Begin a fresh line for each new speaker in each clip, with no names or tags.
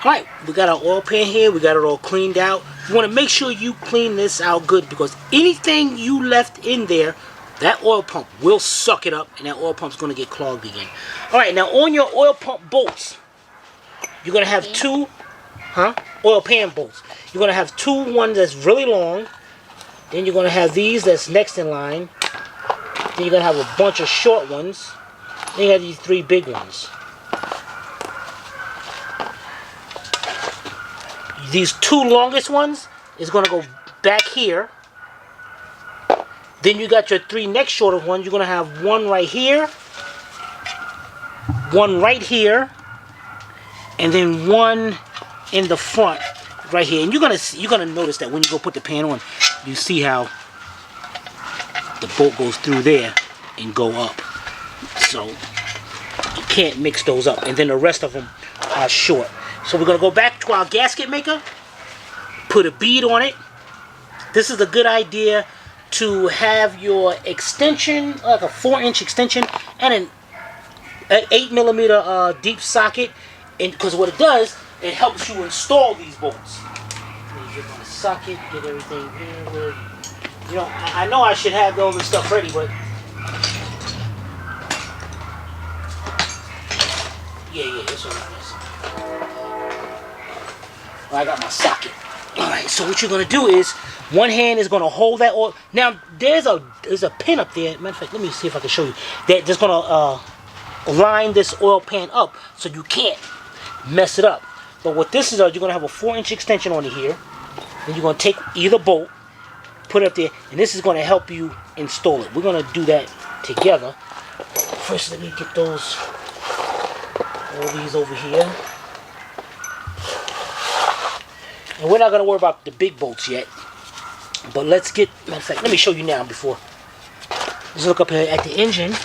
Alright, we got our oil pan here. We got it all cleaned out. You want to make sure you clean this out good, because anything you left in there, that oil pump will suck it up, and that oil pump's going to get clogged again. Alright, now on your oil pump bolts, you're going to have two oil pan bolts. You're going to have one that's really long. Then you're going to have these that's next in line. Then you're going to have a bunch of short ones. Then you have these 3 big ones. These 2 longest ones is going to go back here. Then you got your 3 next shorter ones. You're going to have one right here, one right here, and then one in the front right here. And you're gonna notice that when you go put the pan on, you see how the bolt goes through there and go up. So you can't mix those up. And then the rest of them are short. So we're gonna go back to our gasket maker, put a bead on it. This is a good idea to have your extension, like a 4-inch extension, and an 8mm deep socket. And because what it does, it helps you install these bolts. You get my socket, get everything here. You know, I know I should have all this stuff ready, but yeah, it's all right. Well, I got my socket. All right, so what you're gonna do is, one hand is gonna hold that oil. Now there's a pin up there. Matter of fact, let me see if I can show you. That's gonna line this oil pan up so you can't mess it up. But what this is, you're gonna have a 4-inch extension on it here. Then you're gonna take either bolt, put it up there, and this is gonna help you install it. We're gonna do that together. First, let me get all these over here. And we're not gonna worry about the big bolts yet. But let's get, matter of fact, let me show you now before. Let's look up here at the engine.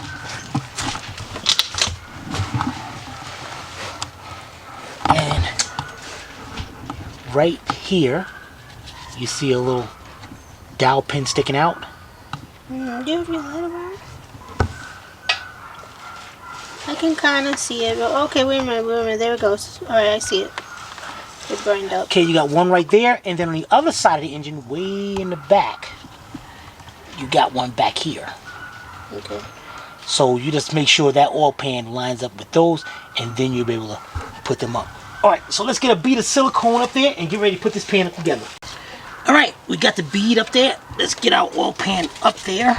And right here, you see a little dowel pin sticking out.
Do you have your light around? I can kind of see it, but okay, wait a minute, there it goes. Alright, I see it. It burned up.
Okay, you got one right there, and then on the other side of the engine, way in the back, you got one back here.
Okay.
So you just make sure that oil pan lines up with those, and then you'll be able to put them up. Alright, so let's get a bead of silicone up there and get ready to put this pan up together. Alright, we got the bead up there. Let's get our oil pan up there.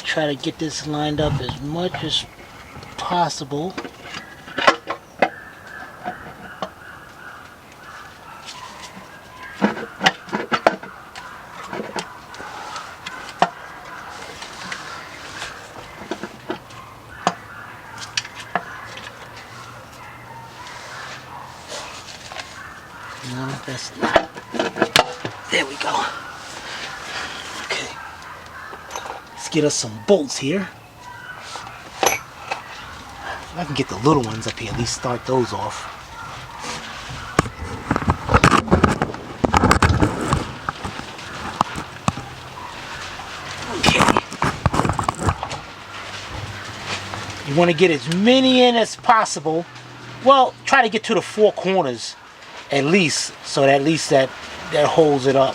Try to get this lined up as much as possible. No, that's not. There we go. Okay. Let's get us some bolts here. If I can get the little ones up here, at least start those off. Okay. You want to get as many in as possible. Well, try to get to the 4 corners at least, so that at least that holds it up.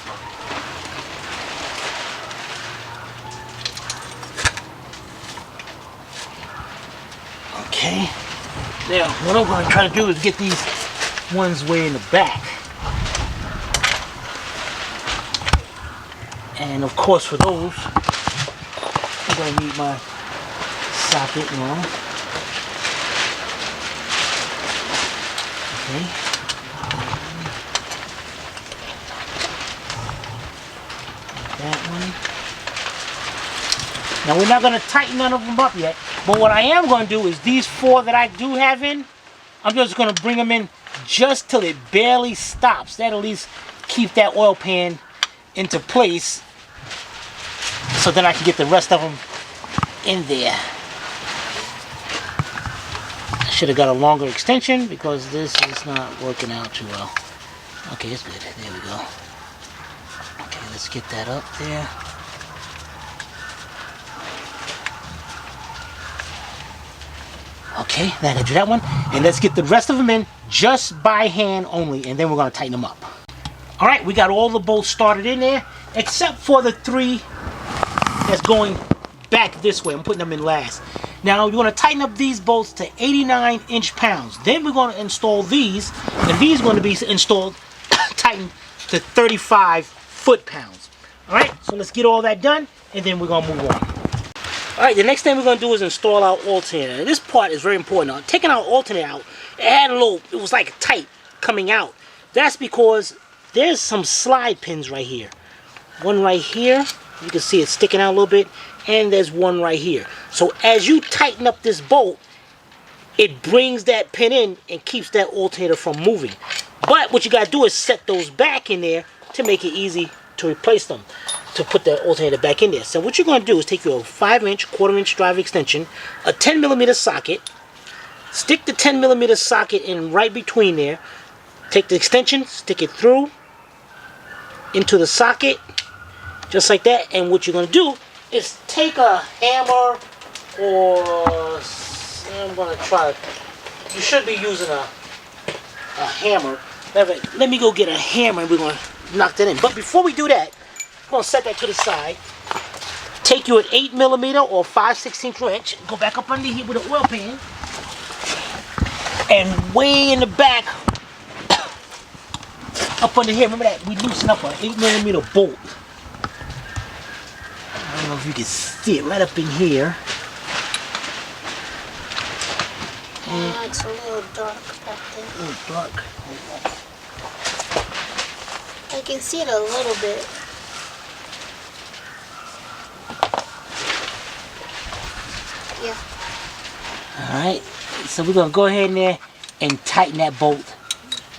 Okay. Now, what I'm going to try to do is get these ones way in the back. And of course, for those, I'm going to need my socket now. Okay. That one. Now we're not going to tighten none of them up yet, but what I am going to do is these 4 that I do have in, I'm just going to bring them in just till it barely stops. That at least keep that oil pan into place, so then I can get the rest of them in there. I should have got a longer extension because this is not working out too well. Okay, it's good. There we go. Okay, let's get that up there. Okay, now I gotta do that one. And let's get the rest of them in just by hand only, and then we're gonna tighten them up. All right, we got all the bolts started in there, except for the 3 that's going back this way. I'm putting them in last. Now you're gonna tighten up these bolts to 89 inch-pounds. Then we're gonna install these, and these are gonna be installed, tightened to 35 foot-pounds. All right, so let's get all that done, and then we're gonna move on. All right, the next thing we're gonna do is install our alternator. This part is very important. Now, taking our alternator out, it was like tight coming out. That's because there's some slide pins right here. One right here, you can see it sticking out a little bit, and there's one right here. So as you tighten up this bolt, it brings that pin in and keeps that alternator from moving. But what you gotta do is set those back in there to make it easy to replace them, to put the alternator back in there. So what you're going to do is take your 5-inch, quarter-inch drive extension, a 10mm socket, stick the 10mm socket in right between there, take the extension, stick it through into the socket, just like that. And what you're going to do is take a hammer, or I'm going to try, you should be using a hammer. Let me go get a hammer and we're going to knock that in. But before we do that, I'm going to set that to the side. Take you an 8mm or 5/16 wrench, go back up under here with an oil pan, and way in the back, up under here, remember that we loosen up an 8mm bolt. I don't know if you can see it right up in here.
It's a little dark back there.
A little dark.
I can see it a little bit. Yeah.
Alright, so we're going to go ahead in there and tighten that bolt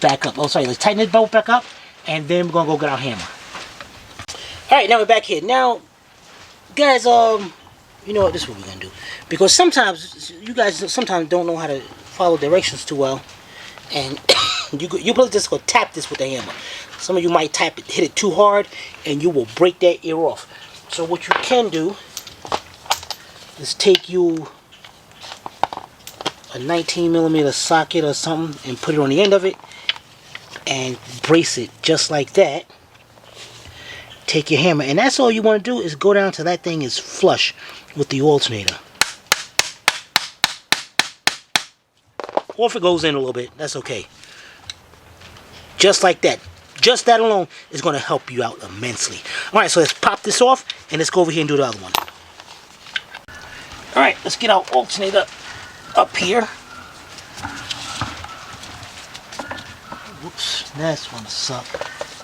back up. Oh, sorry, let's tighten this bolt back up, and then we're going to go get our hammer. Alright, now we're back here. Now, guys, you know what, this is what we're going to do. Because sometimes, you guys sometimes don't know how to follow directions too well. And you probably just go tap this with the hammer. Some of you might hit it too hard, and you will break that ear off. So what you can do is take you a 19mm socket or something and put it on the end of it and brace it just like that. Take your hammer, and that's all you want to do is go down till that thing is flush with the alternator. Or if it goes in a little bit, that's okay. Just like that. Just that alone is going to help you out immensely. Alright, so let's pop this off and let's go over here and do the other one. Alright, let's get our alternator up here. Whoops, that's one suck.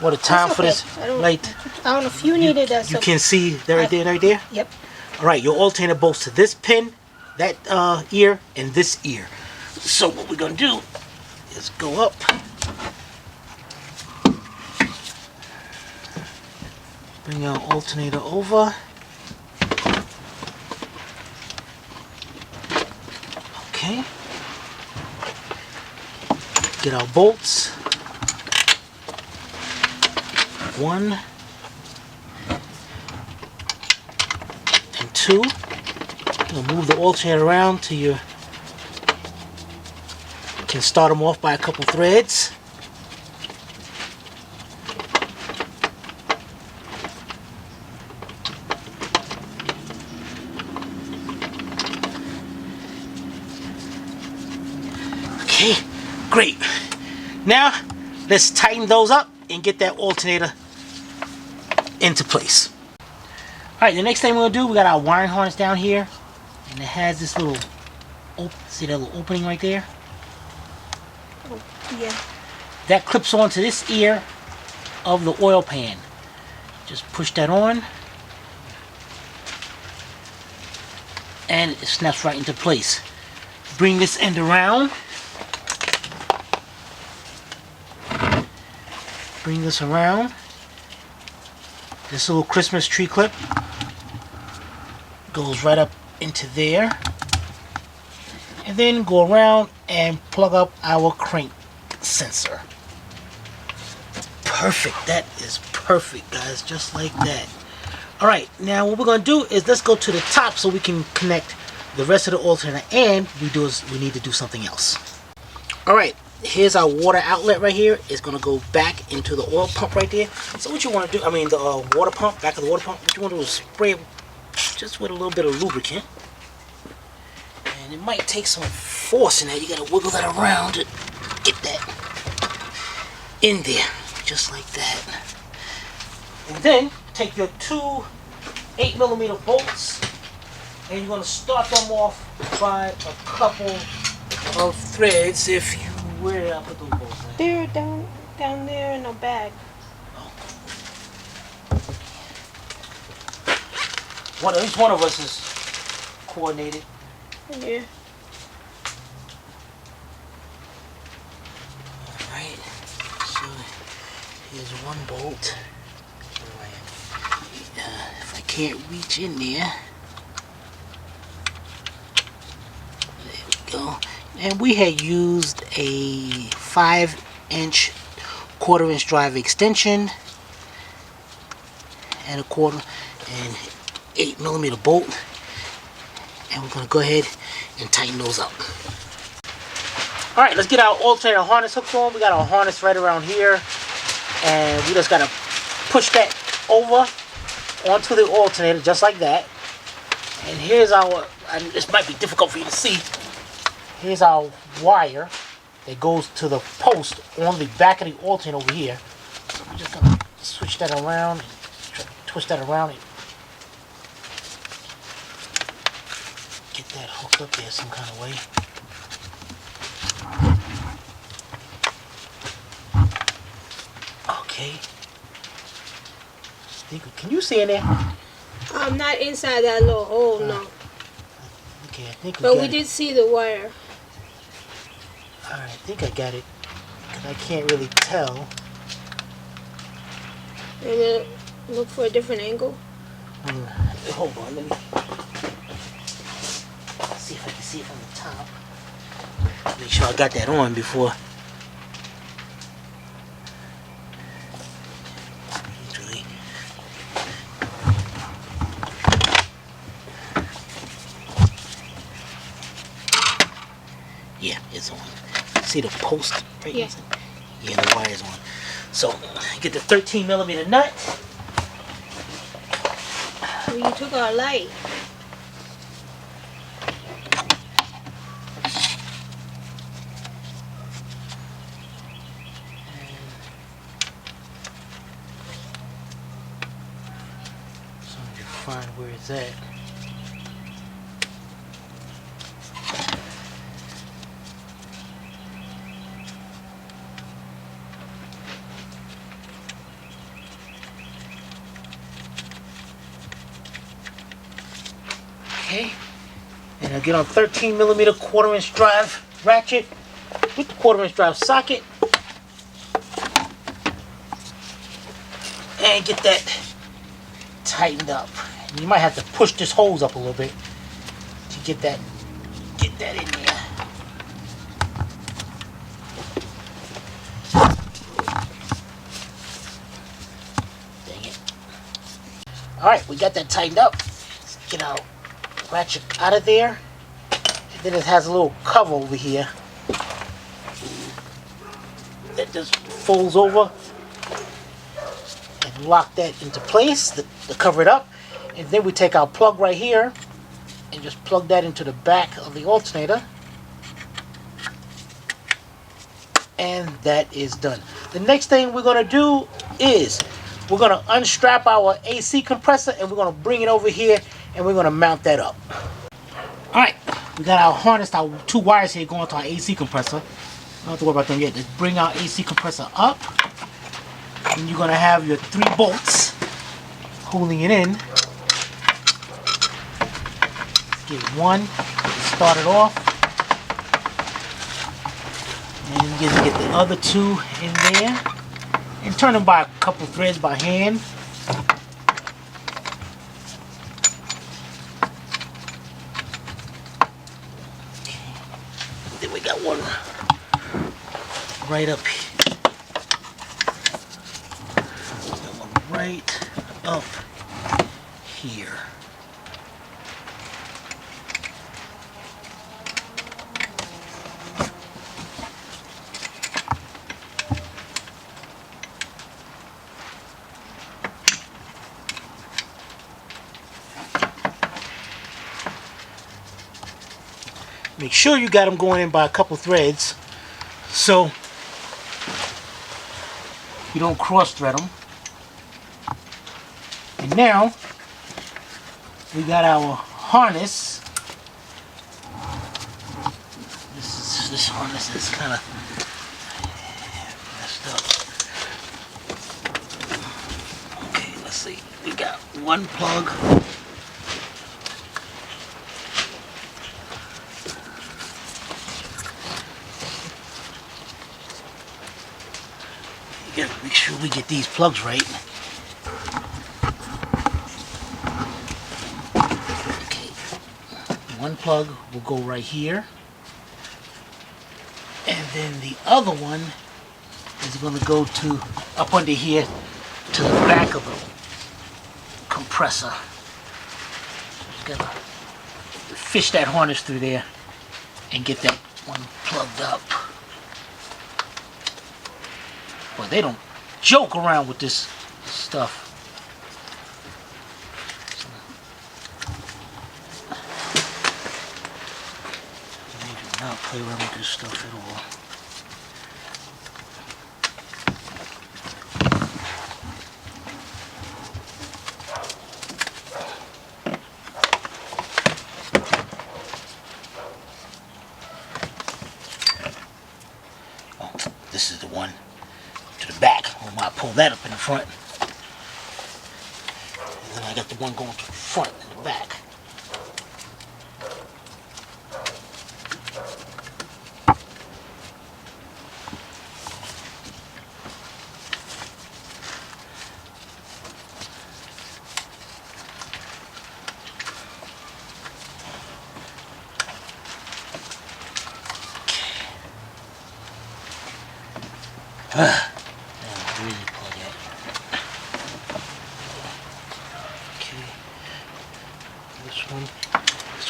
What a time for this light.
I don't know if you needed that.
You can see that right there, right there?
Yep.
Alright, your alternator bolts to this pin, that ear, and this ear. So what we're going to do is go up. Bring our alternator over. Okay. Get our bolts. 1 and 2. You'll move the alternator around till you can start them off by a couple threads. Okay, great. Now let's tighten those up and get that alternator into place. Alright, the next thing we're going to do, we got our wiring harness down here, and it has this little, see that little opening right there?
Oh, yeah.
That clips onto this ear of the oil pan. Just push that on, and it snaps right into place. Bring this end around. Bring this around. This little Christmas tree clip goes right up into there. And then go around and plug up our crank sensor. Perfect. That is perfect, guys. Just like that. Alright, now what we're going to do is let's go to the top so we can connect the rest of the alternator, and we need to do something else. Alright, here's our water outlet right here. It's going to go back into the oil pump right there. So what you want to do, the water pump, back of the water pump, what you want to do is spray it just with a little bit of lubricant. And it might take some force in that. You got to wiggle that around to get that in there, just like that. And then take your two 8mm bolts, and you're going to start them off by a couple of threads. Where did I put those bolts at?
They're down there in a bag.
At least one of us is coordinated.
Yeah.
Alright, so here's one bolt. If I can't reach in there. There we go. And we had used a 5-inch, 1/4-inch drive extension and a 1/4 and 8mm bolt. And we're going to go ahead and tighten those up. Alright, let's get our alternator harness hooked on. We got our harness right around here. And we just got to push that over onto the alternator just like that. And here's our, this might be difficult for you to see. Here's our wire that goes to the post on the back of the alternator over here. So we're just going to switch that around, twist that around, and get that hooked up there some kind of way. Okay. Can you see in there?
I'm not inside that little hole, no.
Okay, I think
but we did see the wire.
Alright, I think I got it. Because I can't really tell.
Maybe look for a different angle.
Hold on, let me see if I can see it from the top. Make sure I got that on before. Yeah, it's on. See the post right here? Yeah, the wire's on. So, get the 13mm nut.
Well, you took our light.
So, you find where it's at. Okay, and I get on 13mm 1/4-inch drive ratchet with the 1/4-inch drive socket, and get that tightened up. And you might have to push this hose up a little bit to get that in there. Dang it! All right, we got that tightened up. Let's get our ratchet out of there, and then it has a little cover over here that just folds over, and lock that into place to cover it up. And then we take our plug right here and just plug that into the back of the alternator, and that is done. The next thing we're going to do is we're going to unstrap our AC compressor, and we're going to bring it over here, and we're going to mount that up. Alright, we got our harness, our two wires here going to our AC compressor. Don't have to worry about them yet. Just bring our AC compressor up, and you're going to have your 3 bolts holding it in. Let's get one, start it off, and you get the other 2 in there, and turn them by a couple threads by hand. Then we got one right up here. Got one right up here. Make sure you got them going in by a couple threads so you don't cross thread them. And now we got our harness. This harness is kind of messed up. Okay, let's see. We got one plug. Make sure we get these plugs right. Okay, one plug will go right here, and then the other one is going to go to up under here to the back of the compressor. Gotta fish that harness through there and get that one plugged up. Well, they don't joke around with this stuff. They do not play around with this stuff at all. Oh, this is the one to the back. I might pull that up in the front. And then I got the one going to the front and the back.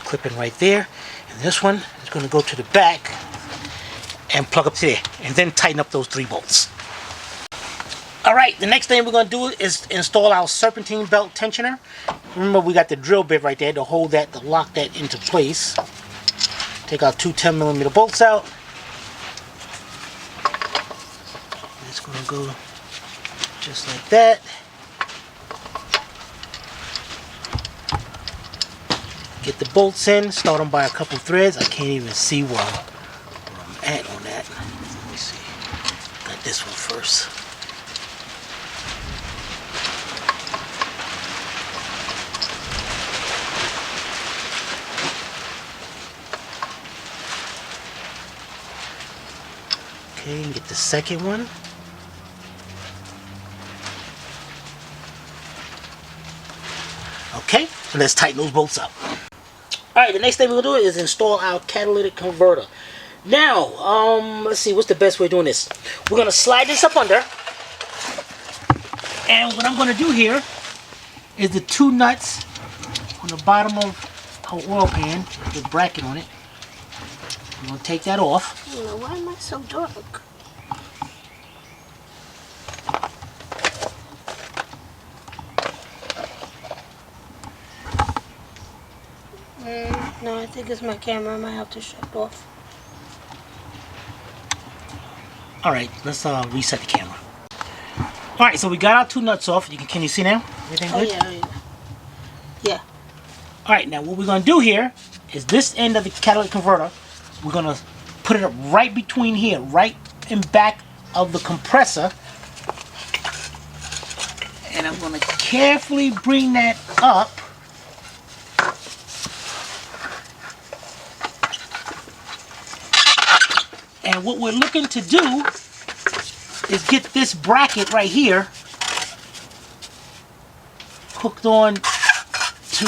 Clipping right there, and this one is going to go to the back and plug up to there, and then tighten up those 3 bolts. Alright, the next thing we're going to do is install our serpentine belt tensioner. Remember, we got the drill bit right there to hold that, to lock that into place. Take our 2 10mm bolts out. It's going to go just like that. Get the bolts in, start them by a couple threads. I can't even see where I'm at on that. Let me see. Got this one first. Okay, and get the second one. Okay, so let's tighten those bolts up. Alright, the next thing we're going to do is install our catalytic converter. Now, let's see, what's the best way of doing this? We're going to slide this up under. And what I'm going to do here is the 2 nuts on the bottom of our oil pan, the bracket on it. I'm going to take that off.
Why am I so dark? No, I think it's my camera. I might have to shut it off.
Alright, let's reset the camera. Alright, so we got our 2 nuts off. Can you see now? Everything good?
Oh, yeah. Yeah.
Alright, now what we're going to do here is this end of the catalytic converter, we're going to put it up right between here, right in back of the compressor. And I'm going to carefully bring that up. And what we're looking to do is get this bracket right here hooked on to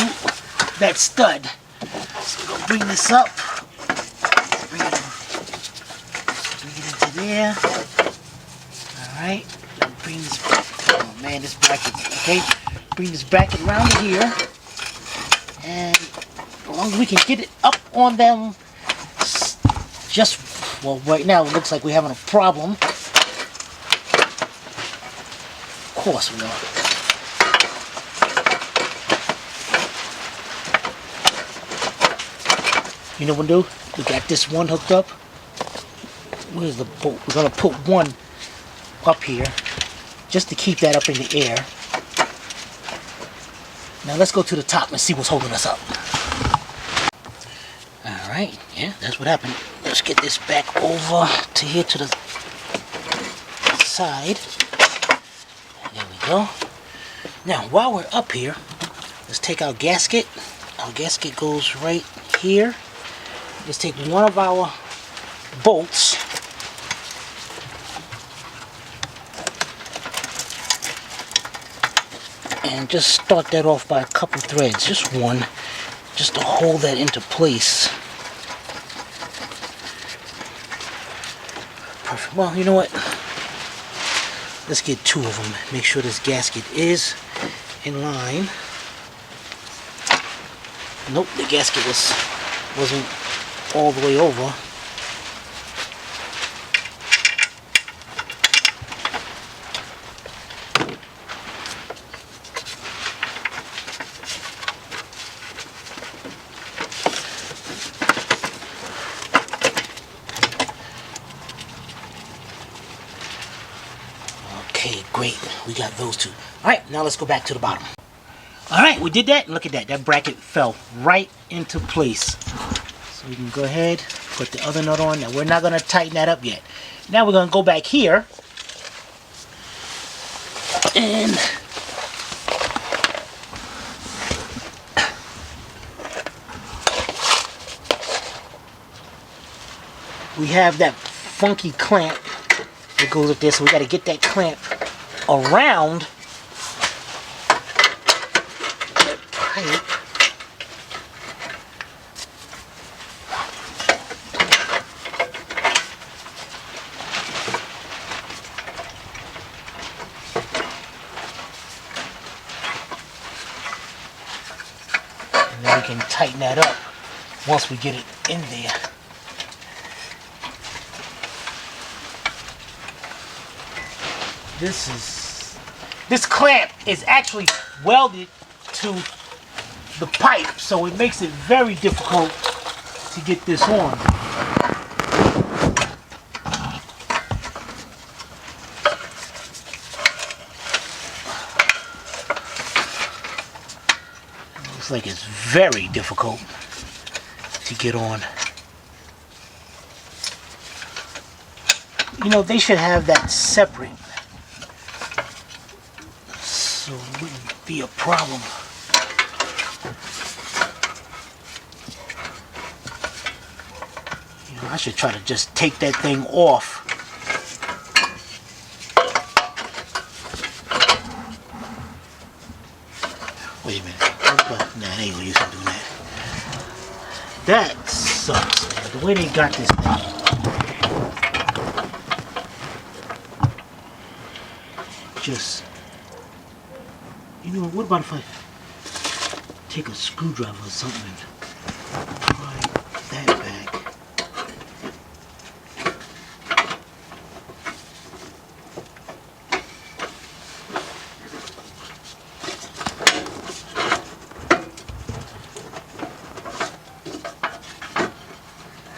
that stud. So we're going to bring this up. Bring it into there. Alright. Bring this, oh man, this bracket, okay? Bring this bracket around to here. And as long as we can get it up on them, just, well, right now it looks like we're having a problem. Of course we are. You know what we'll do? We got this one hooked up. Where's the bolt? We're gonna put one up here just to keep that up in the air. Now let's go to the top and see what's holding us up. Alright, yeah, that's what happened. Let's get this back over to here to the side. There we go. Now while we're up here, let's take our gasket. Our gasket goes right here. Let's take one of our bolts and just start that off by a couple threads, just one, just to hold that into place. Perfect. Well, you know what? Let's get two of them. Make sure this gasket is in line. Nope, the gasket wasn't all the way over. Okay, great. We got those two. Alright, now let's go back to the bottom. Alright, we did that. And look at that. That bracket fell right into place. So we can go ahead, put the other nut on. Now we're not going to tighten that up yet. Now we're going to go back here. And we have that funky clamp that goes up there. So we got to get that clamp around that pipe. And then we can tighten that up once we get it in there. This clamp is actually welded to the pipe, so it makes it very difficult to get this on. It looks like it's very difficult to get on. You know, they should have that separate, so it wouldn't be a problem. You know, I should try to just take that thing off. Wait a minute. Nah, they ain't gonna use to do that. That sucks, man. The way they got this thing. Just, you know, what about if I take a screwdriver or something and pry that back?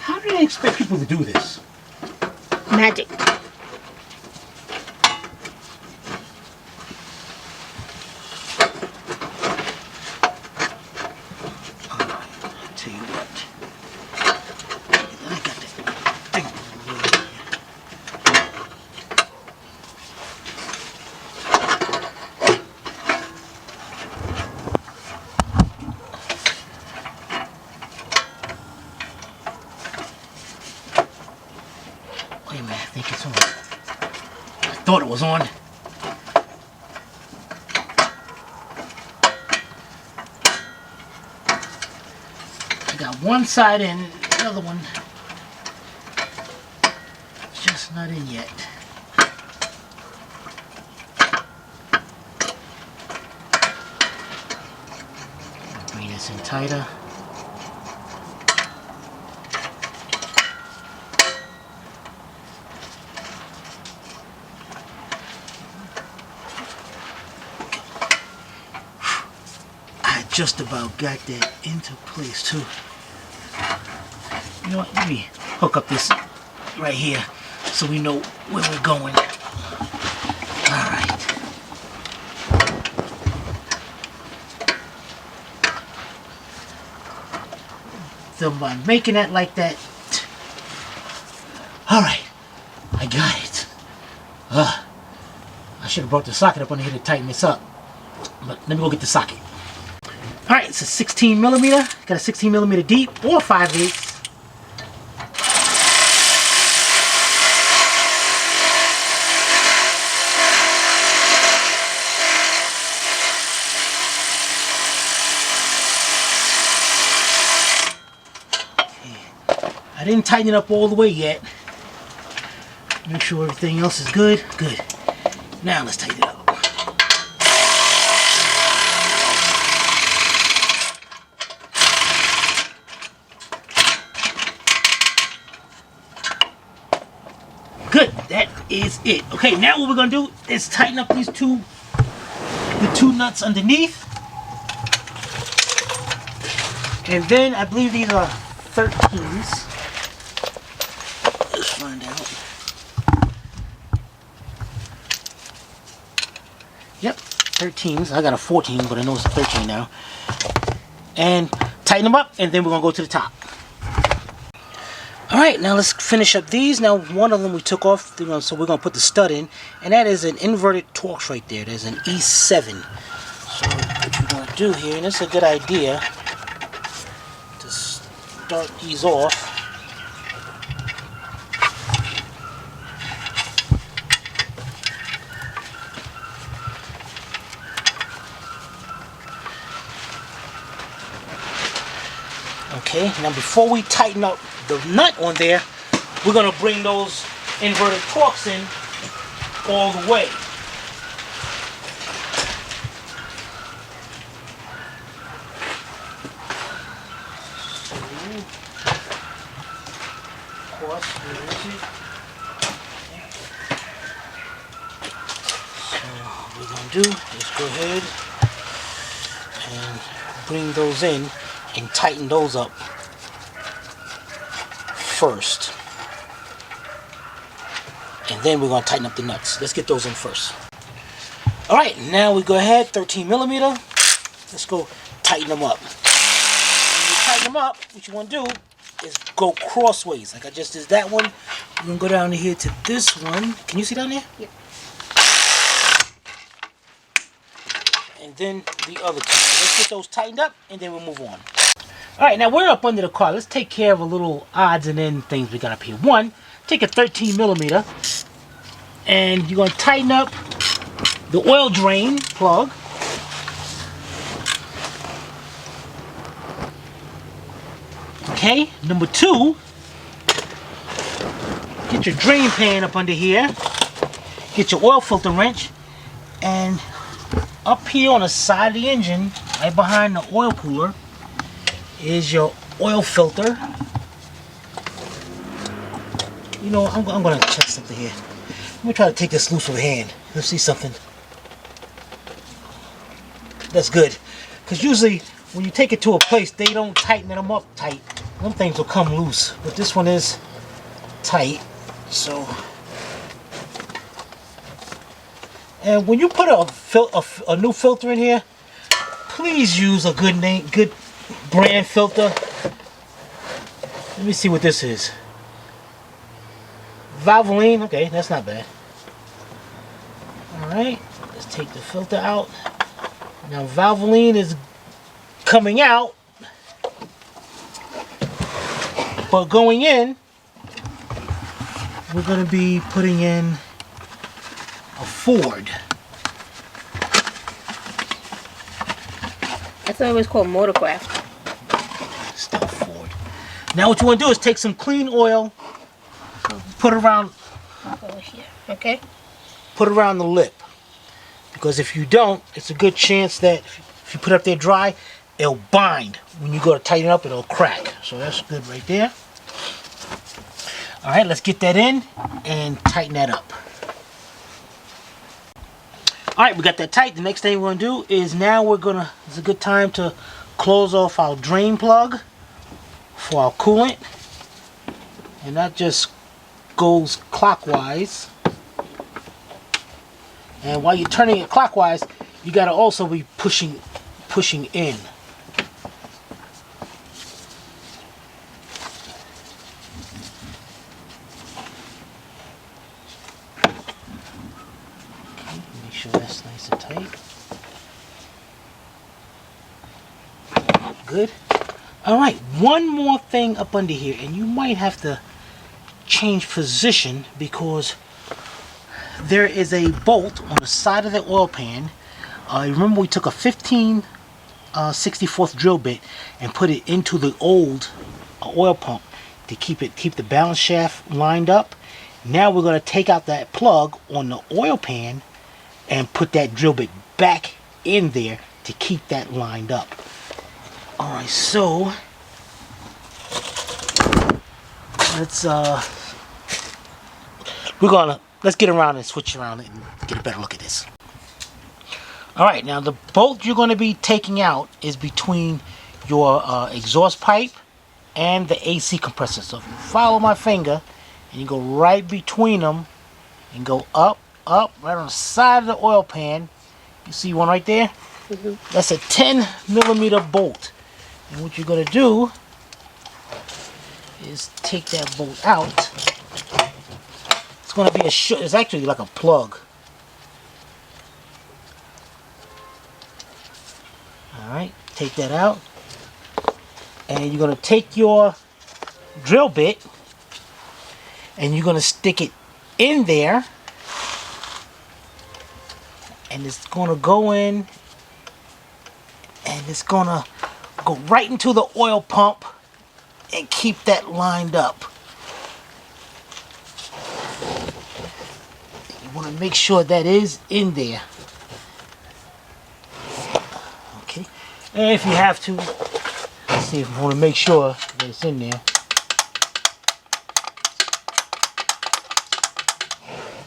How do they expect people to do this?
Magic.
Wait a minute, I think it's on. I thought it was on. I got one side in, the other one just not in yet. Bring this in tighter. Just about got that into place too. You know what? Let me hook up this right here so we know where we're going. Alright. So by making that like that. Alright. I got it. I should have brought the socket up under here to tighten this up. But let me go get the socket. Alright, it's a 16 millimeter. Got a 16 millimeter deep or 5/8. I didn't tighten it up all the way yet. Make sure everything else is good. Good. Now let's tighten it up. Good. That is it. Okay, now what we're gonna do is tighten up the two nuts underneath. And then I believe these are 13s. Let's find out. Yep, 13s. I got a 14, but I know it's a 13 now. And tighten them up, and then we're gonna go to the top. Alright, now let's finish up these. Now one of them we took off, so we're gonna put the stud in, and that is an inverted Torx right there. There's an E7. So what you're gonna do here, and it's a good idea to start these off. Okay, now before we tighten up the nut on there, we're going to bring those inverted Torx in all the way. So, of course, where is it? So what we're going to do is go ahead and bring those in and tighten those up first, and then we're going to tighten up the nuts. Let's get those in first. Alright, now we go ahead, 13 millimeter. Let's go tighten them up. When you tighten them up, what you want to do is go crossways, like I just did that one. We're going to go down here to this one. Can you see down there?
Yep.
And then the other two. So let's get those tightened up, and then we'll move on. Alright, now we're up under the car. Let's take care of a little odds and ends things we got up here. One, take a 13 millimeter, and you're going to tighten up the oil drain plug. Okay, number two, get your drain pan up under here. Get your oil filter wrench, and up here on the side of the engine, right behind the oil cooler, is your oil filter. You know, I'm going to check something here. Let me try to take this loose with a hand. Let's see something. That's good. Because usually when you take it to a place, they don't tighten them up tight. Them things will come loose. But this one is tight. So, and when you put a new filter in here, please use a good brand filter. Let me see what this is. Valvoline. Okay, that's not bad. Alright, let's take the filter out. Now Valvoline is coming out, but going in, we're going to be putting in a Ford.
I thought it was called Motorcraft.
Still Ford. Now what you want to do is take some clean oil, put it around.
Over here. Okay.
Put it around the lip, because if you don't, it's a good chance that if you put it up there dry, it'll bind. When you go to tighten it up, it'll crack. So that's good right there. All right, let's get that in and tighten that up. All right, we got that tight. The next thing we're gonna do is now it's a good time to close off our drain plug for our coolant. and that just goes clockwise. And while you're turning it clockwise, you got to also be pushing in. Okay, make sure that's nice and tight. Good. All right, one more thing up under here, and you might have to change position because there is a bolt on the side of the oil pan. Remember we took a 15 64th drill bit and put it into the old oil pump to keep the balance shaft lined up. Now we're going to take out that plug on the oil pan and put that drill bit back in there to keep that lined up. All right, so let's get around and switch around and get a better look at this. All right, now the bolt you're going to be taking out is between your exhaust pipe and the AC compressor. So if you follow my finger and you go right between them and go up, right on the side of the oil pan, you see one right there? Mm-hmm. That's a 10mm bolt. And what you're going to do is take that bolt out. It's going to be it's actually like a plug. Alright, take that out. And you're going to take your drill bit and you're going to stick it in there. And it's going to go in and it's going to go right into the oil pump and keep that lined up. You want to make sure that is in there. Okay. And if you have to, let's see if you want to make sure that it's in there.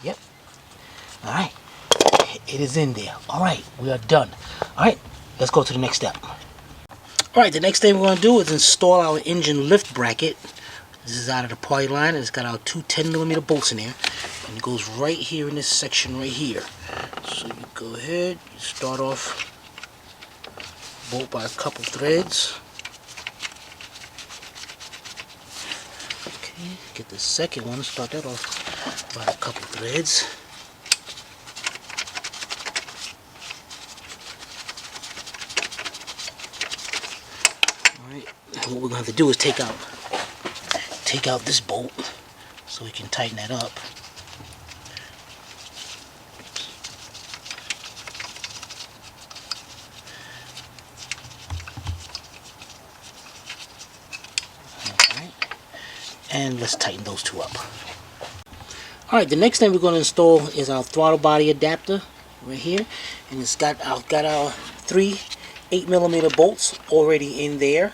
Yep. Alright. It is in there. Alright, we are done. Alright, let's go to the next step. Alright, the next thing we're going to do is install our engine lift bracket. This is out of the party line, and it's got our two 10mm bolts in there. And it goes right here in this section right here. So you go ahead, you start off bolt by a couple threads. Okay, get the second one, start that off by a couple threads. What we're going to have to do is take out this bolt so we can tighten that up. Alright. And let's tighten those two up. Alright, the next thing we're going to install is our throttle body adapter right here. And it's got our three 8mm bolts already in there.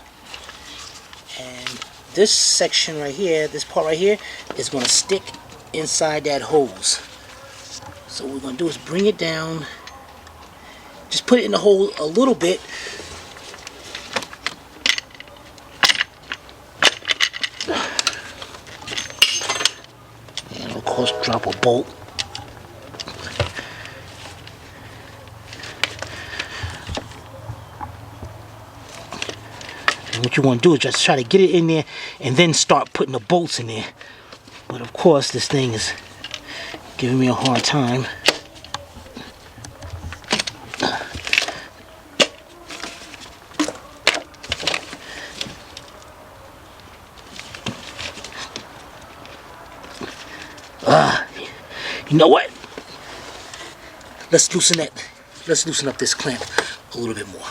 And this section right here, this part right here, is going to stick inside that hose. So what we're going to do is bring it down. Just put it in the hole a little bit. And of course drop a bolt. What you want to do is just try to get it in there and then start putting the bolts in there. But of course this thing is giving me a hard time. You know what? Let's loosen up this clamp a little bit more.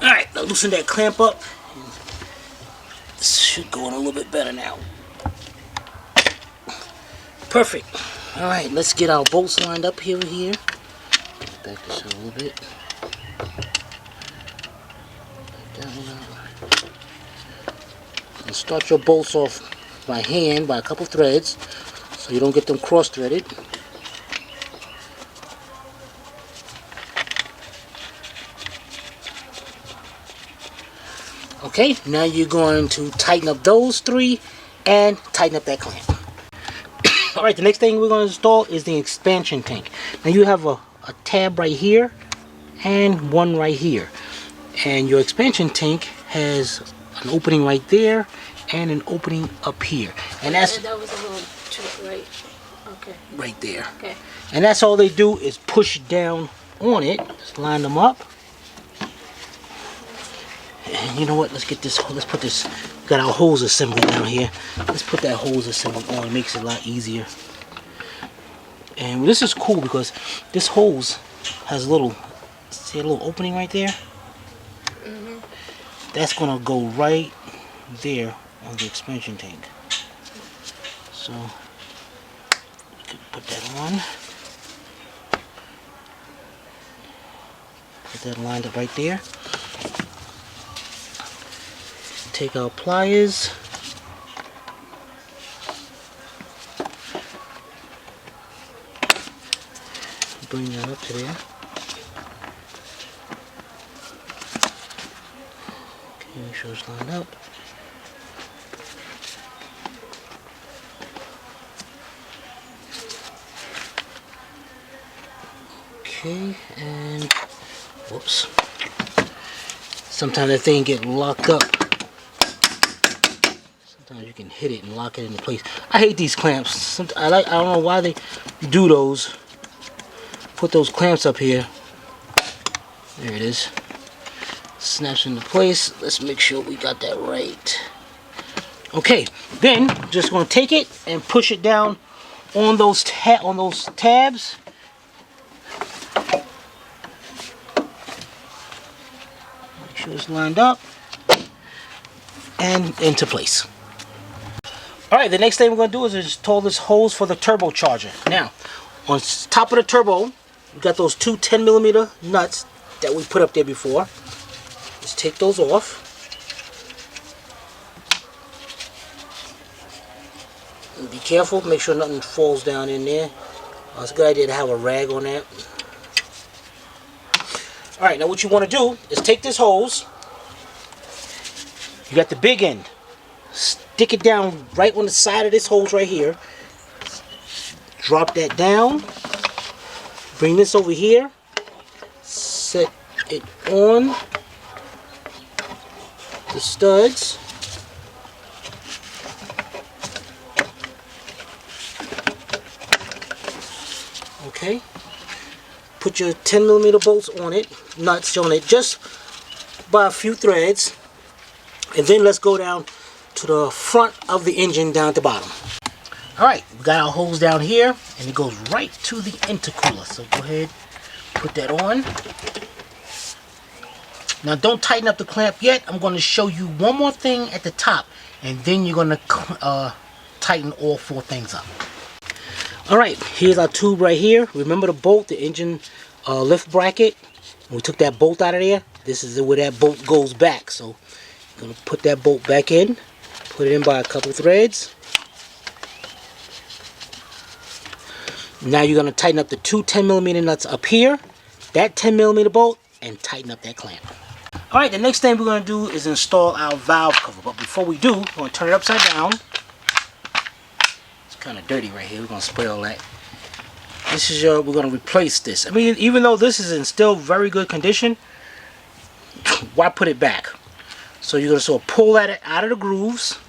Alright, now loosen that clamp up. This should go in a little bit better now. Perfect. Alright, let's get our bolts lined up here and here. Back this out a little bit. Back that one out. And start your bolts off by hand by a couple threads so you don't get them cross-threaded. Okay, now you're going to tighten up those three and tighten up that clamp. Alright, the next thing we're going to install is the expansion tank. Now you have a tab right here and one right here. And your expansion tank has an opening right there and an opening up here. And that's...
that was a little trick, right? Okay.
Right there.
Okay.
And that's all they do is push down on it. Just line them up. And you know what? Let's get this. Let's put this. Got our hose assembly down here. Let's put that hose assembly on. It makes it a lot easier. And this is cool because this hose has a little. See a little opening right there? Mm-hmm. That's gonna go right there on the expansion tank. So you can put that on. Get that lined up right there. Take our pliers. Bring that up to there. Okay, make sure it's lined up. Okay, and whoops. Sometimes that thing get locked up. Sometimes you can hit it and lock it into place. I hate these clamps. I don't know why they do those. Put those clamps up here. There it is. Snaps into place. Let's make sure we got that right. Okay, then just gonna take it and push it down on those tabs. Make sure it's lined up and into place. Alright, the next thing we're going to do is install this hose for the turbocharger. Now, on top of the turbo, we got those two 10mm nuts that we put up there before. Let's take those off. And be careful, make sure nothing falls down in there. It's a good idea to have a rag on that. Alright, now what you want to do is take this hose. You got the big end. Stick it down right on the side of this hose right here. Drop that down. Bring this over here. Set it on the studs. Okay. Put your 10mm bolts on it, nuts on it, just by a few threads. And then let's go down to the front of the engine down at the bottom. Alright, we got our hose down here and it goes right to the intercooler. So go ahead, put that on. Now don't tighten up the clamp yet. I'm going to show you one more thing at the top and then you're going to tighten all four things up. Alright, here's our tube right here. Remember the bolt, the engine lift bracket? We took that bolt out of there. This is where that bolt goes back. So I'm going to put that bolt back in. Put it in by a couple threads. Now you're going to tighten up the two 10mm nuts up here. That 10mm bolt and tighten up that clamp. Alright, the next thing we're going to do is install our valve cover. But before we do, we're going to turn it upside down. Kind of dirty right here. We're gonna spray all that. This is we're gonna replace this. I mean, even though this is in still very good condition, why put it back? So you're gonna sort of pull that out of the grooves,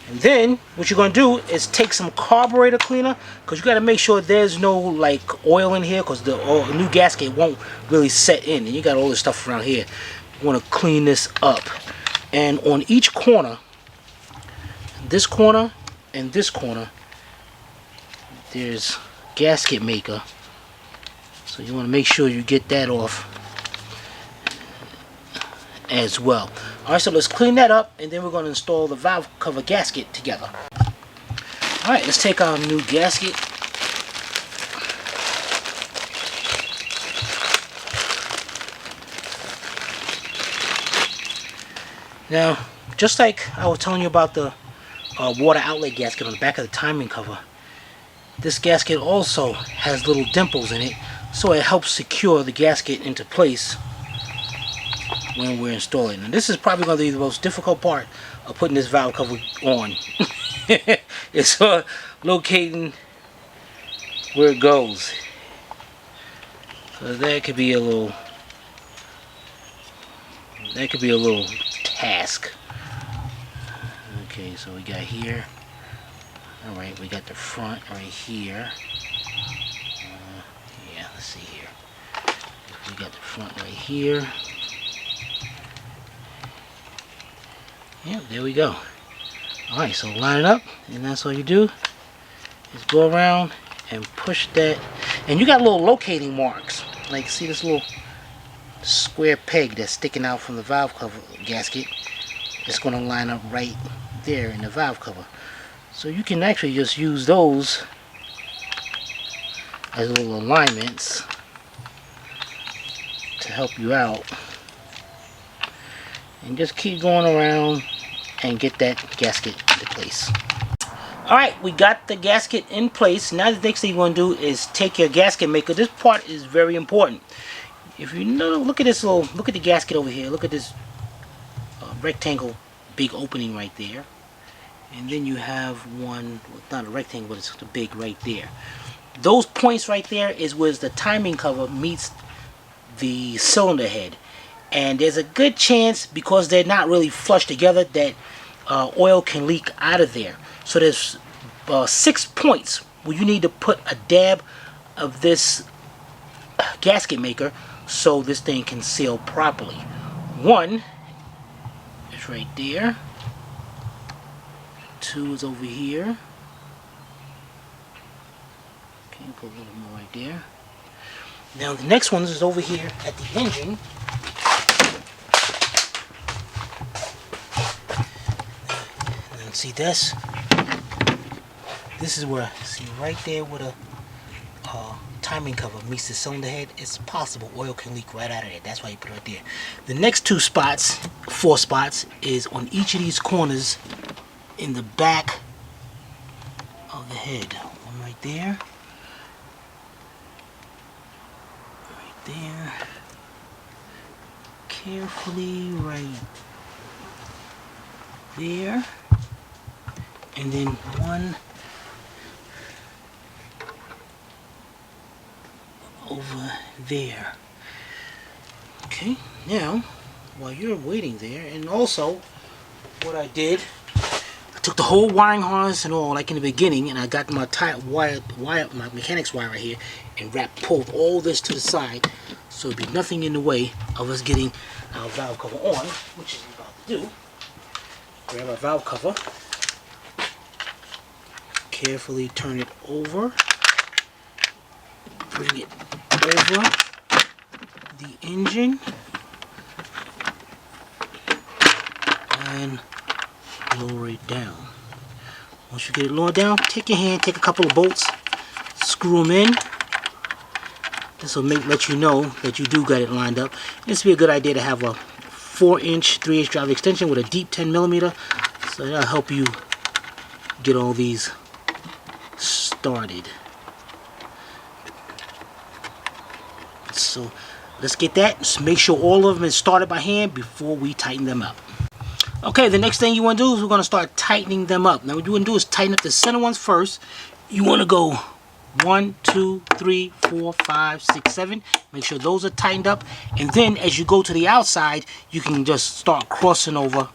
and then what you're gonna do is take some carburetor cleaner, because you got to make sure there's no like oil in here, because the new gasket won't really set in, and you got all this stuff around here. You want to clean this up, and on each corner, this corner and this corner, there's gasket maker, so you want to make sure you get that off as well. Alright, so let's clean that up and then we're going to install the valve cover gasket together. Alright, let's take our new gasket. Now, just like I was telling you about the water outlet gasket on the back of the timing cover, this gasket also has little dimples in it, so it helps secure the gasket into place when we're installing. And this is probably going to be the most difficult part of putting this valve cover on. It's locating where it goes. So that could be a little task. Okay, so we got here. Alright, we got the front right here. Yeah, let's see here. We got the front right here. Yep, there we go. Alright, so line it up, and that's all you do is go around and push that. And you got little locating marks. Like, see this little square peg that's sticking out from the valve cover gasket? It's going to line up right there in the valve cover. So you can actually just use those as little alignments to help you out. And just keep going around and get that gasket into place. Alright, we got the gasket in place. Now the next thing you want to do is take your gasket maker. This part is very important. If you know, look at this look at the gasket over here. Look at this rectangle, big opening right there. And then you have one, well, not a rectangle, but it's big right there. Those points right there is where the timing cover meets the cylinder head. And there's a good chance, because they're not really flush together, that oil can leak out of there. So there's 6 points where you need to put a dab of this gasket maker so this thing can seal properly. One is right there. 2 is over here. Okay, put a little more right there. Now the next one is over here at the engine. And see this? This is where, see right there where the timing cover meets the cylinder head. It's possible oil can leak right out of there. That's why you put it right there. The next 4 spots is on each of these corners in the back of the head. One right there. Right there. Carefully right there. And then one over there. Okay, now while you're waiting there, and also what I did, I took the whole wiring harness and all, like in the beginning, and I got my my mechanics wire right here, and pulled all this to the side, so there'd be nothing in the way of us getting our valve cover on, which is about to do. Grab our valve cover, carefully turn it over, bring it over the engine, and lower it down. Once you get it lowered down, take your hand, take a couple of bolts, screw them in. This will let you know that you do got it lined up. This would be a good idea to have a 4-inch, 3-inch drive extension with a deep 10mm, so that'll help you get all these started. So let's get that. Just make sure all of them is started by hand before we tighten them up. Okay, the next thing you want to do is we're going to start tightening them up. Now what you want to do is tighten up the center ones first. You want to go 1, 2, 3, 4, 5, 6, 7. Make sure those are tightened up. And then as you go to the outside, you can just start crossing over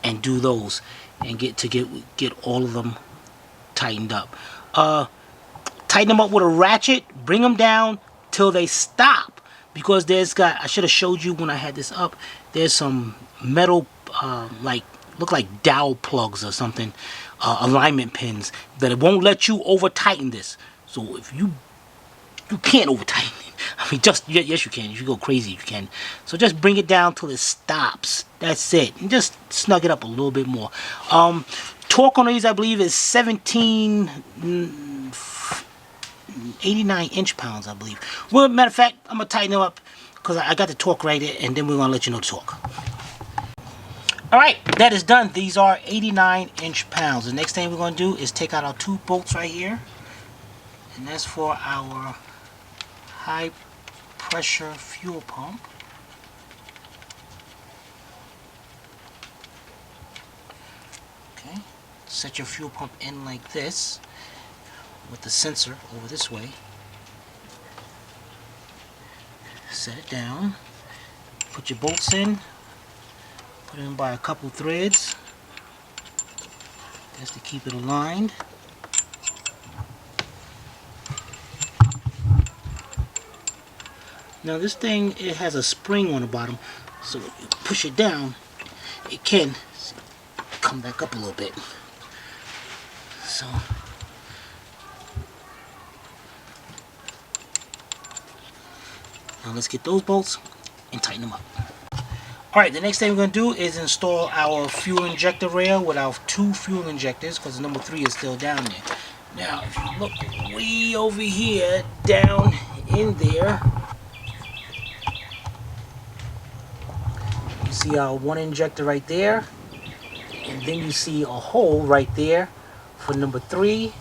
and do those and get all of them tightened up. Tighten them up with a ratchet, bring them down till they stop, because I should have showed you when I had this up, there's some metal look like dowel plugs or something, alignment pins, that it won't let you over tighten this. So if you can't over tighten it. I mean, yes you can. If you go crazy you can. So just bring it down till it stops. That's it. And just snug it up a little bit more. Torque on these I believe is 89 inch-pounds, I believe. Well, matter of fact, I'm gonna tighten them up because I got the torque right there, and then we're gonna let you know the torque. Alright, that is done. These are 89 inch-pounds. The next thing we're gonna do is take out our 2 bolts right here, and that's for our high pressure fuel pump. Okay, set your fuel pump in like this with the sensor over this way. Set it down, put your bolts in, put it in by a couple threads just to keep it aligned. Now this thing, it has a spring on the bottom, so when you push it down, it can come back up a little bit. So now let's get those bolts and tighten them up. Alright, the next thing we're going to do is install our fuel injector rail with our 2 fuel injectors, because number 3 is still down there. Now if you look way over here, down in there, you see our 1 injector right there, and then you see a hole right there for number 3,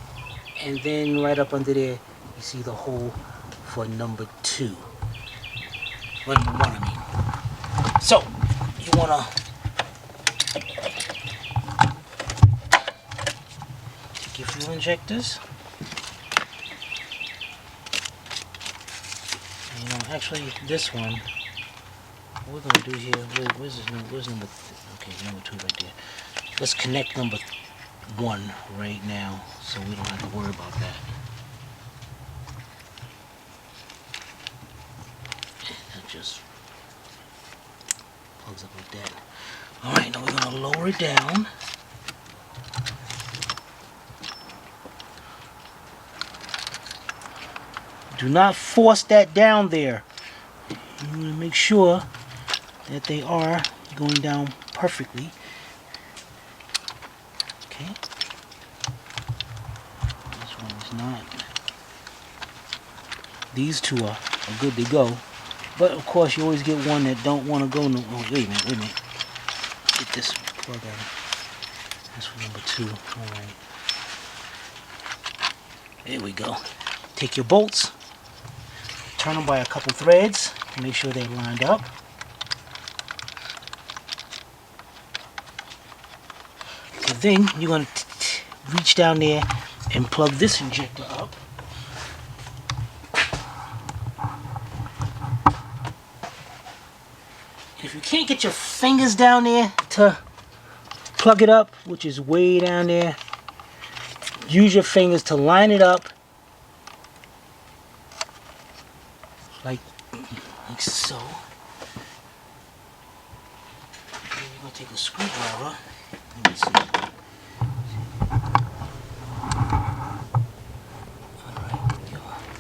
and then right up under there you see the hole for number 2. Well, number 1, I mean. So you want to take your fuel injectors. You know, actually this one, what we're going to do here, where's number, okay, number 2 right there. Let's connect number 1 right now so we don't have to worry about that. That just plugs up like that. Alright, now we're going to lower it down. Do not force that down there. You want to make sure that they are going down perfectly. Okay. This one is not. These 2 are good to go. But of course you always get one that don't want to go no. Oh, wait a minute. Get this plug out. That's for number 2. Alright. There we go. Take your bolts. Turn them by a couple threads. Make sure they're lined up. So then you're going to reach down there and plug this injector up. If you can't get your fingers down there to plug it up, which is way down there, use your fingers to line it up like so. Then you're going to take a screwdriver. Let me see. Alright,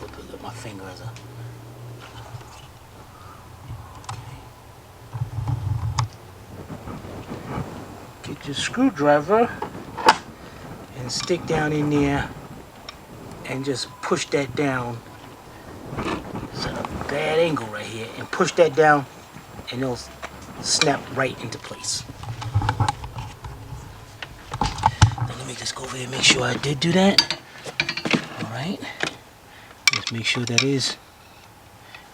put my finger as a... Get your screwdriver and stick down in there and just push that down. It's at a bad angle right here, and push that down and it'll snap right into place. Now let me just go over here and make sure I did do that. Alright. Let's make sure that is.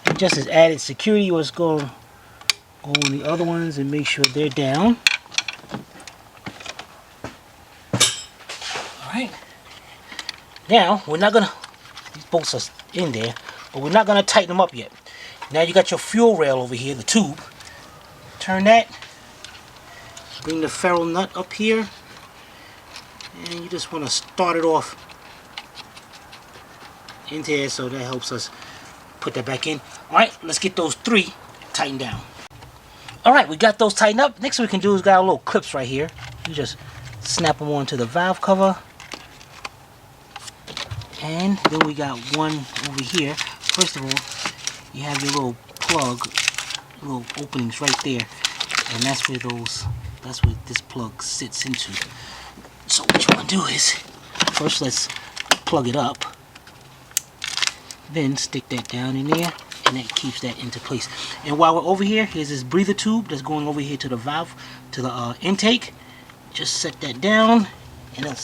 And just as added security, let's go on the other ones and make sure they're down. Alright. Now, we're not gonna, these bolts are in there, but we're not gonna tighten them up yet. Now you got your fuel rail over here, the tube. Turn that. Bring the ferrule nut up here. And you just want to start it off into here, so that helps us put that back in. Alright, let's get those 3 tightened down. Alright, we got those tightened up. Next we can do is got our little clips right here. You just snap them onto the valve cover. And then we got one over here. First of all, you have your little plug, little openings right there, and that's where this plug sits into. So what you want to do is, first let's plug it up, then stick that down in there, and that keeps that into place. And while we're over here, here's this breather tube that's going over here to the valve, to the intake. Just set that down, and it'll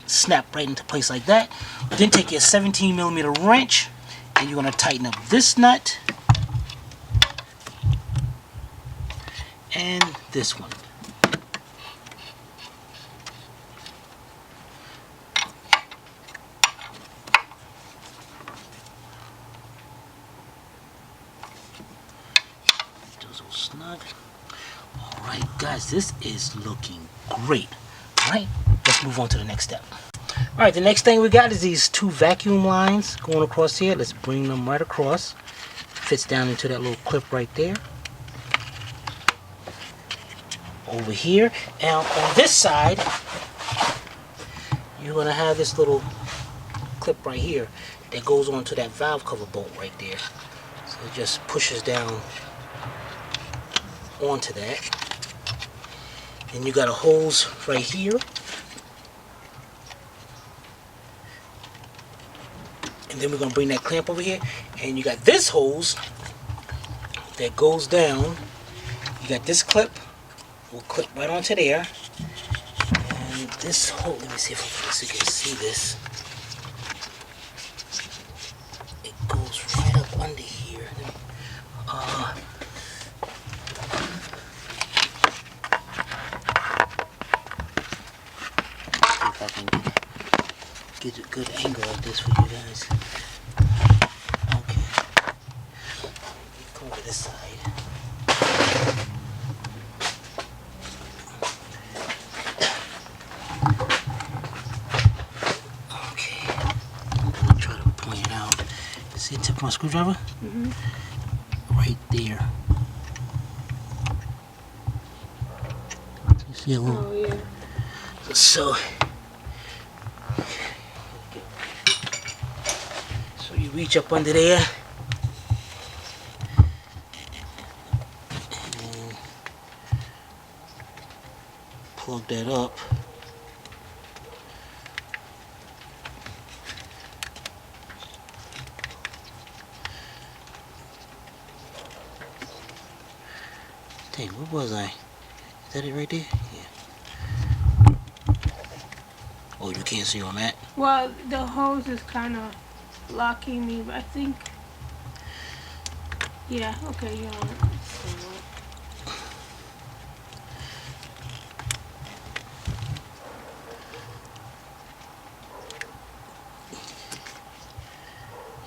snap right into place like that. Then take your 17mm wrench, and you're going to tighten up this nut and this one. this is looking great. Alright, let's move on to the next step. Alright, the next thing we got is these 2 vacuum lines going across here. Let's bring them right across. Fits down into that little clip right there. Over here. Now on this side, you're going to have this little clip right here that goes onto that valve cover bolt right there. So it just pushes down onto that. And you got a hose right here. And then we're going to bring that clamp over here. And you got this hose that goes down. You got this clip. Will clip right onto there. And this hose, let me see if you can see this. It goes right up under here. See if I can get a good angle of this for you guys. Okay. Come over this side. Okay. I'm gonna try to point it out. See the tip of my screwdriver? Right there. You see a little?
Oh, yeah.
So you reach up under there and plug that up. Dang, what was I? Is that it right there? Yeah. Oh, you can't see on that?
Well, the hose is kind of blocking me, but I think, yeah, okay, you know.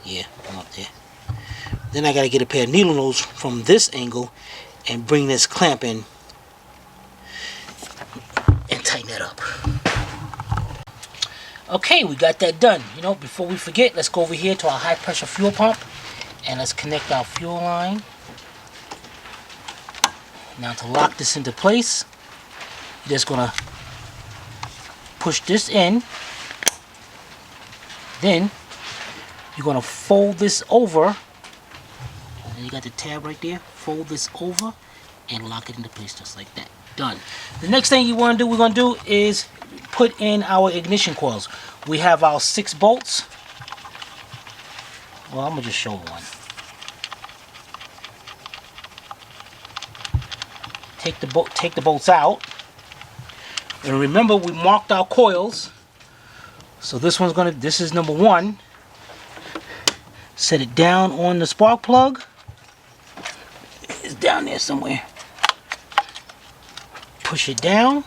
Yeah, I'm up there. Then I gotta get a pair of needle nose from this angle and bring this clamp in and tighten that up. Okay, we got that done. You know, before we forget, let's go over here to our high pressure fuel pump and let's connect our fuel line. Now to lock this into place, you're just gonna push this in. Then you're gonna fold this over. And you got the tab right there. Fold this over and lock it into place just like that. Done. The next thing you want to do, we're going to do is put in our ignition coils. We have our 6 bolts. Well, I'm going to just show one. Take the bolts out. And remember, we marked our coils. So this is number 1. Set it down on the spark plug. It's down there somewhere. Push it down.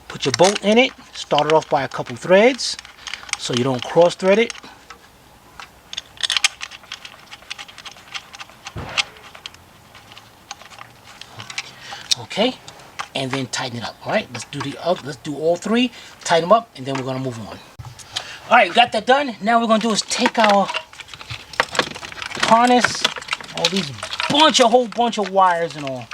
Put your bolt in it. Start it off by a couple threads so you don't cross thread it. Okay, and then tighten it up. All right, let's do all 3. Tighten them up, and then we're gonna move on. All right, got that done. Now we're gonna do is take our harness, all these whole bunch of wires and all.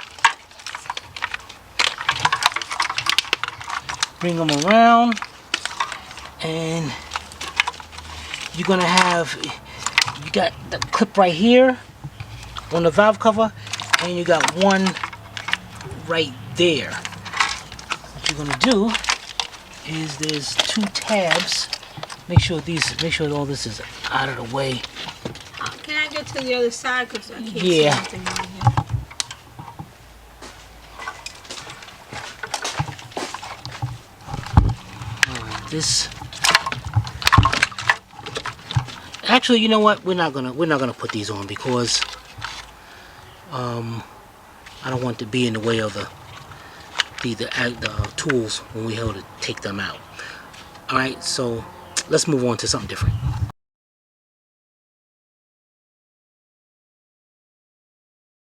Bring them around, and you're gonna have, you got the clip right here on the valve cover, and you got one right there. What you're gonna do is there's 2 tabs. Make sure all this is out of the way.
Can I get to the other side? Because I can't
see
anything right here.
This actually, you know what? We're not gonna put these on because I don't want to be in the way of the tools when we have to take them out. All right, so let's move on to something different.